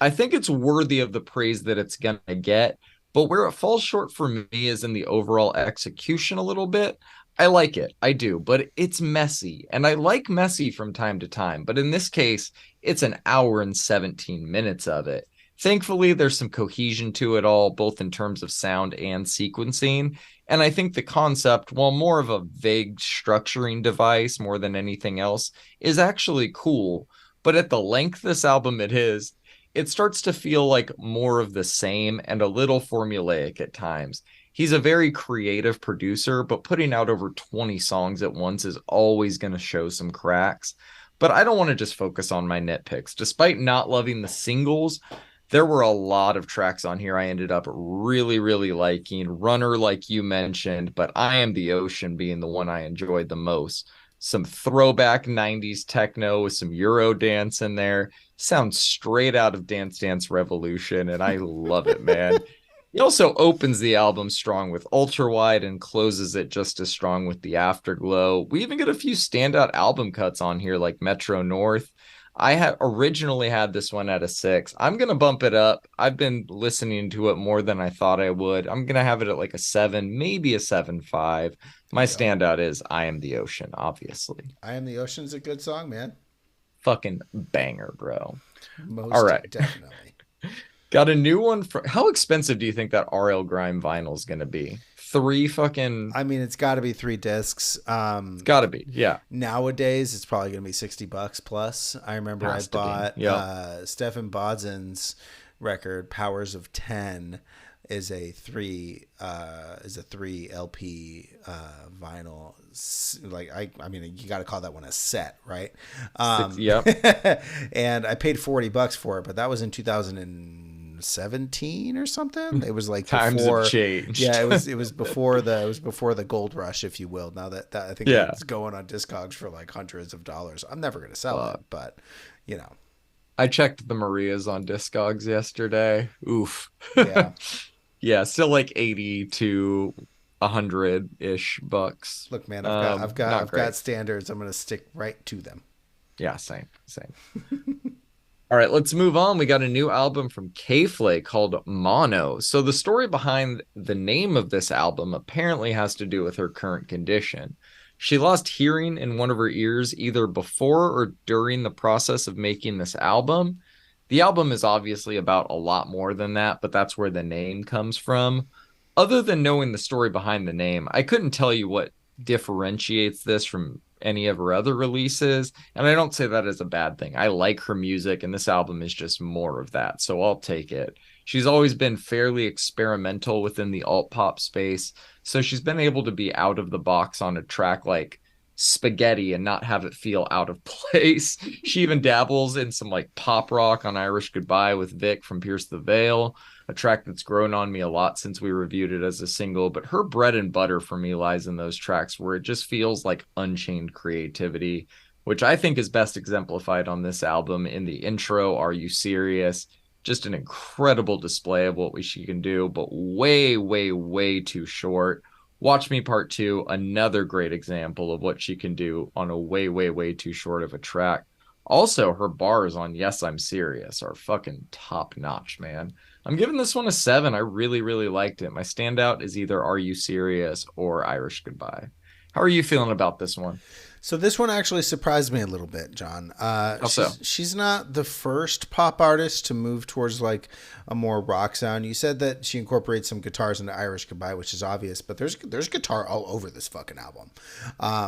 I think it's worthy of the praise that it's going to get, but where it falls short for me is in the overall execution a little bit. I like it, I do, but it's messy, and I like messy from time to time. But in this case, it's an hour and 17 minutes of it. Thankfully, there's some cohesion to it all, both in terms of sound and sequencing. And I think the concept, while more of a vague structuring device more than anything else, is actually cool. But at the length this album it is, it starts to feel like more of the same and a little formulaic at times. He's a very creative producer, but putting out over 20 songs at once is always going to show some cracks. But I don't want to just focus on my nitpicks. Despite not loving the singles, there were a lot of tracks on here I ended up really, really liking. Runner, like you mentioned, but I Am the Ocean being the one I enjoyed the most. Some throwback 90s techno with some Euro dance in there. Sounds straight out of Dance Dance Revolution, and I love it, man. He also opens the album strong with Ultra Wide and closes it just as strong with The Afterglow. We even get a few standout album cuts on here, like Metro North. I had originally had this one at a 6. I'm gonna bump it up. I've been listening to it more than I thought I would. I'm gonna have it at like a 7, maybe a 7.5. My Yep. standout is I Am the Ocean, obviously. I Am the Ocean's a good song, man. Fucking banger, bro. All Most right. definitely. Got a new one for how expensive do you think that RL Grime vinyl is gonna be? Three fucking I mean, it's got to be 3 discs. it's gotta be. Yeah. Nowadays, it's probably going to be $60 plus. I remember I Has to be. bought Yep. Stephen Bodzen's record, Powers of 10, is a 3 LP vinyl. Like I mean, you got to call that one a set, right? Yep. And I paid $40 for it, but that was in 2017 or something. It was like Times before. have changed. Yeah, it was before the gold rush, if you will. Now that I think Yeah. it's going on Discogs for like hundreds of dollars. I'm never going to sell it, but you know, I checked the Marias on Discogs yesterday. Oof. yeah. Yeah, still like 80 to 100-ish bucks. Look, man, Not I've great. got standards. I'm going to stick right to them. Yeah, same. All right, let's move on. We got a new album from Flay called Mono. So the story behind the name of this album apparently has to do with her current condition. She lost hearing in one of her ears either before or during the process of making this album. The album is obviously about a lot more than that, but that's where the name comes from. Other than knowing the story behind the name, I couldn't tell you what differentiates this from any of her other releases. And I don't say that as a bad thing. I like her music, and this album is just more of that. So I'll take it. She's always been fairly experimental within the alt pop space. So she's been able to be out of the box on a track like Spaghetti and not have it feel out of place. She even dabbles in some like pop rock on Irish Goodbye with Vic from Pierce the Veil, a track that's grown on me a lot since we reviewed it as a single. But her bread and butter for me lies in those tracks where it just feels like unchained creativity, which I think is best exemplified on this album in the intro, Are You Serious? Just an incredible display of what she can do, but way, way, way too short. Watch Me Part 2, another great example of what she can do on a way, way, way too short of a track. Also, her bars on Yes, I'm Serious are fucking top notch, man. I'm giving this one a 7. I really, really liked it. My standout is either Are You Serious or Irish Goodbye. How are you feeling about this one? So this one actually surprised me a little bit, John. How so? She's not the first pop artist to move towards like a more rock sound. You said that she incorporates some guitars into Irish Goodbye, which is obvious, but there's guitar all over this fucking album.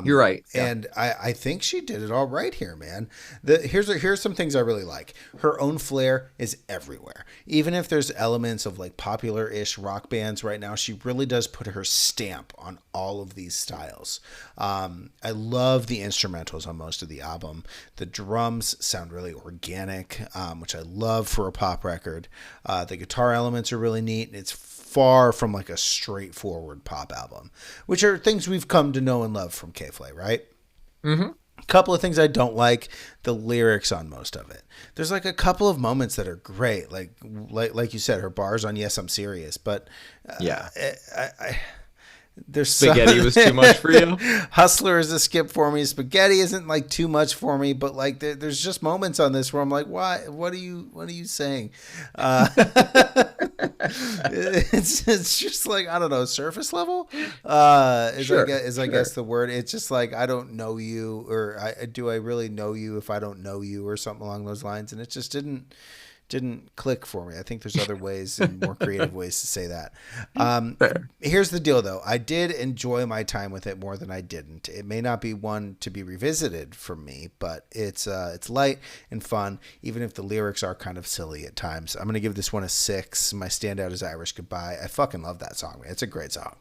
You're right. Yeah. And I think she did it all right here, man. Here's some things I really like. Her own flair is everywhere. Even if there's elements of like popular-ish rock bands right now, she really does put her stamp on all of these styles. I love the instrumentals on most of the album. The drums sound really organic, which I love for a pop record. The guitar elements are really neat. It's far from like a straightforward pop album, which are things we've come to know and love from K-Flay, right? Mm-hmm. A couple of things I don't like: the lyrics on most of it. There's like a couple of moments that are great, like you said, her bars on Yes, I'm Serious, but Yeah. there's Spaghetti was too much for you? Hustler is a skip for me. Spaghetti isn't like too much for me, but like there's just moments on this where I'm like, why? What are you saying? It's just like, I don't know, surface level. I guess the word. It's just like, I don't know you, or do I really know you if I don't know you, or something along those lines. And it just didn't click for me. I think there's other ways and more creative ways to say that. Here's the deal, though. I did enjoy my time with it more than I didn't. It may not be one to be revisited for me, but it's light and fun, even if the lyrics are kind of silly at times. I'm going to give this one a 6. My standout is Irish Goodbye. I fucking love that song, man. It's a great song.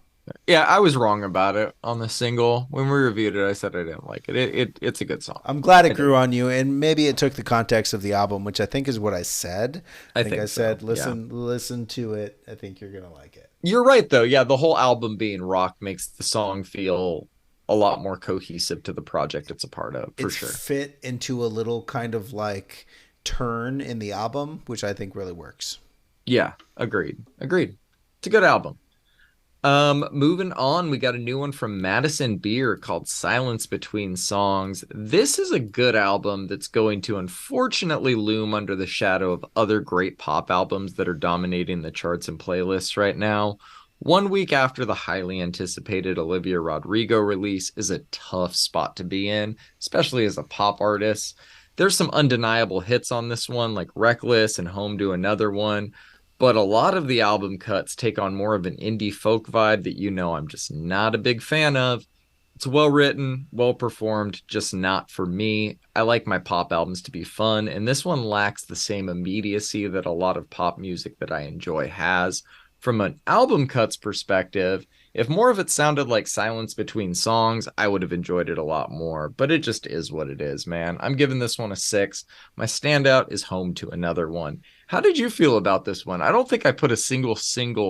Yeah, I was wrong about it on the single. When we reviewed it, I said I didn't like it. It's a good song. I'm glad it grew on you, and maybe it took the context of the album, which I think is what I said. I think I said, listen to it. I think you're gonna like it. You're right, though. Yeah, the whole album being rock makes the song feel a lot more cohesive to the project it's a part of, for sure. Fit into a little kind of like turn in the album, which I think really works. Yeah, agreed. It's a good album. Moving on, we got a new one from Madison Beer called Silence Between Songs. This is a good album that's going to unfortunately loom under the shadow of other great pop albums that are dominating the charts and playlists right now. 1 week after the highly anticipated Olivia Rodrigo release is a tough spot to be in, especially as a pop artist. There's some undeniable hits on this one, like Reckless and Home to Another One. But a lot of the album cuts take on more of an indie folk vibe that I'm just not a big fan of. It's well written, well performed, just not for me. I like my pop albums to be fun, and this one lacks the same immediacy that a lot of pop music that I enjoy has. From an album cuts perspective, if more of it sounded like Silence Between Songs, I would have enjoyed it a lot more, but it just is what it is, man. I'm giving this one a 6. My standout is Home to Another One. How did you feel about this one? I don't think I put a single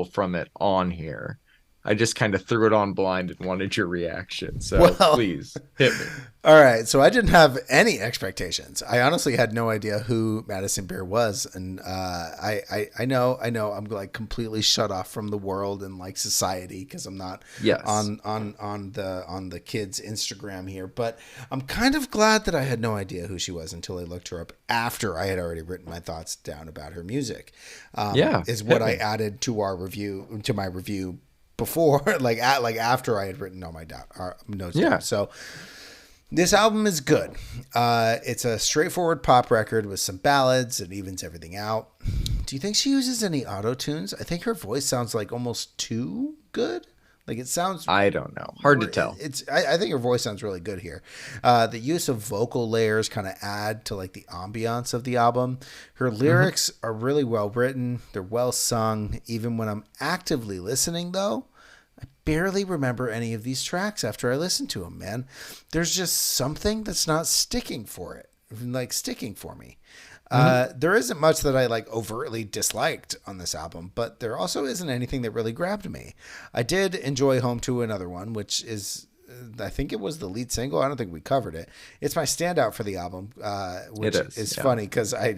from it on here. I just kind of threw it on blind and wanted your reaction. So please hit me. All right. So I didn't have any expectations. I honestly had no idea who Madison Beer was. And I know I'm like completely shut off from the world and like society because I'm not on the kids' Instagram here. But I'm kind of glad that I had no idea who she was until I looked her up after I had already written my thoughts down about her music. Is what I added to my review before, like after I had written all my notes down. So this album is good. It's a straightforward pop record with some ballads. It evens everything out. Do you think she uses any auto tunes? I think her voice sounds like almost too good. Like it sounds. I don't know. Hard to tell. I think her voice sounds really good here. The use of vocal layers kind of add to like the ambiance of the album. Her lyrics are really well written. They're well sung. Even when I'm actively listening, though, I barely remember any of these tracks after I listen to them, man. There's just something that's not sticking for me. There isn't much that I like overtly disliked on this album, but there also isn't anything that really grabbed me. I did enjoy Home to Another One, which is, I think it was the lead single. I don't think we covered it. It's my standout for the album, which is funny because I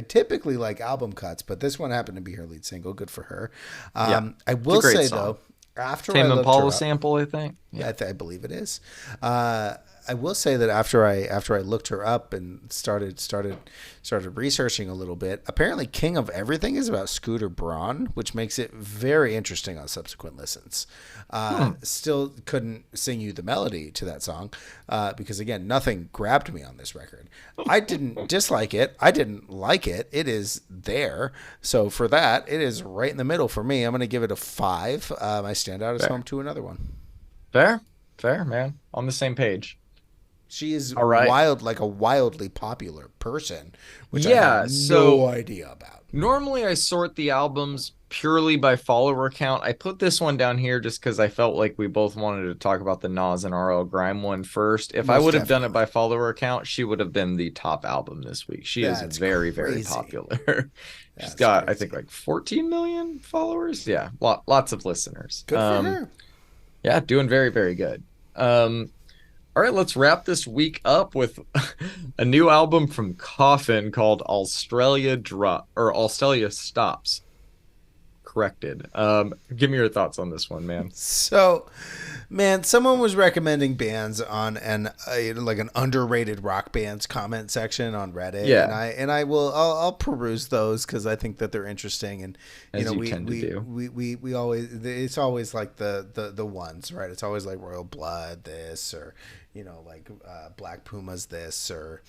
typically like album cuts, but this one happened to be her lead single. Good for her. I will say, though, after Tame I looked Impala her up, sample, I think. I believe it is. I will say that after I looked her up and started researching a little bit, apparently King of Everything is about Scooter Braun, which makes it very interesting on subsequent listens. Hmm. Still couldn't sing you the melody to that song because again, nothing grabbed me on this record. I didn't dislike it. I didn't like it. It is there. So for that, it is right in the middle for me. I'm going to give it a 5. My standout is Fair. home to another one. Fair. Fair, man. On the same page. She is All right. like a wildly popular person, which I had Yeah, no so idea about. normally I sort the albums purely by follower count. I put this one down here just because I felt like we both wanted to talk about the Nas and RL Grime one first. If I Most would have done it definitely. by follower count, she would have been the top album this week. She is That's very, very crazy. popular. She's That's got, I think, crazy. like 14 million followers. Yeah, lots of listeners. Good for her. Yeah, doing very, very good. All right, let's wrap this week up with a new album from Coffin called Australia Drop or Australia Stops. Corrected. Give me your thoughts on this one, man. So, man, someone was recommending bands on like an underrated rock bands comment section on Reddit, and Yeah, I'll peruse those because I think that they're interesting, and as you tend to do. we always it's always like the ones, right? It's always like Royal Blood this, or like Black Pumas this, or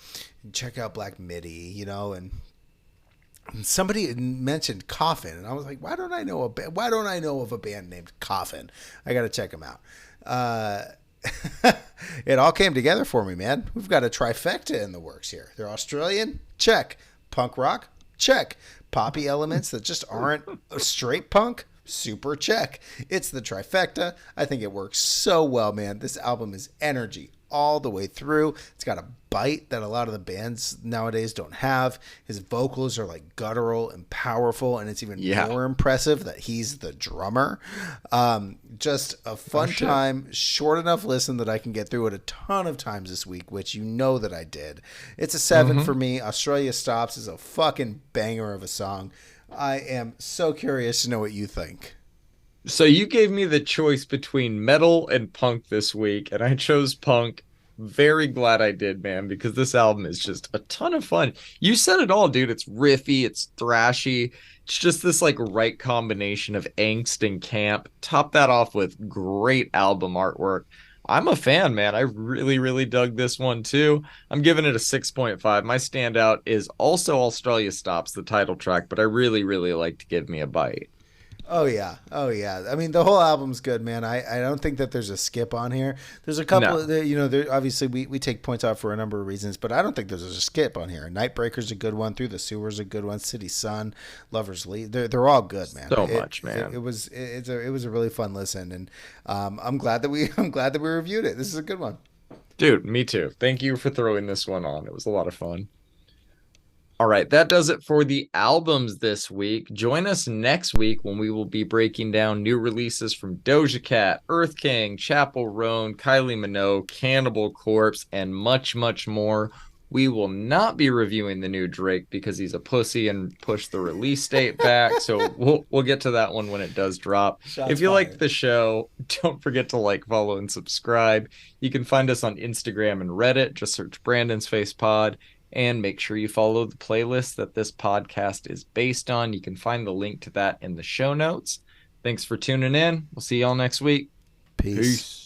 check out Black Midi, and somebody had mentioned Coffin, and I was like, why don't I know of a band named Coffin? I got to check them out. Uh, it all came together for me, man. We've got a trifecta in the works here. They're Australian, check. Punk rock, check. Poppy elements that just aren't straight punk, super check. It's the trifecta. I think it works so well, man. This album is energy all the way through. It's got a bite that a lot of the bands nowadays don't have. His vocals are like guttural and powerful, and it's even Yeah. more impressive that he's the drummer. Just a Oh fun shit. time, short enough listen that I can get through it a ton of times this week, which you know that I did. It's a 7 Hmm. for me. Australia Stops is a fucking banger of a song. I am so curious to know what you think. So you gave me the choice between metal and punk this week, and I chose punk. Very glad I did, man, because this album is just a ton of fun. You said it all, dude. It's riffy, it's thrashy. It's just this like right combination of angst and camp. Top that off with great album artwork. I'm a fan, man. I really, really dug this one too. I'm giving it a 6.5. My standout is also Australia Stops, the title track, but I really, really like to Give Me a Bite. Oh yeah, oh yeah. I mean, the whole album's good, man. I don't think that there's a skip on here. There's a couple No, of there obviously we take points out for a number of reasons, but I don't think there's a skip on here. Nightbreaker's a good one. Through the Sewer's a good one. City Sun, Lovers Lead. They're all good, man. so much, It man. was it was a really fun listen, and I'm glad that we I'm glad that we reviewed it. This is a good one. Dude, me too. Thank you for throwing this one on. It was a lot of fun. All right, that does it for the albums this week. Join us next week when we will be breaking down new releases from Doja Cat, Earth King, Chapel Roan, Kylie Minogue, Cannibal Corpse, and much, much more. We will not be reviewing the new Drake because he's a pussy and pushed the release date back. So we'll get to that one when it does drop. If Shots you liked fired. the show, don't forget to like, follow, and subscribe. You can find us on Instagram and Reddit. Just search Brandon's Face Pod. And make sure you follow the playlist that this podcast is based on. You can find the link to that in the show notes. Thanks for tuning in. We'll see y'all next week. Peace. Peace.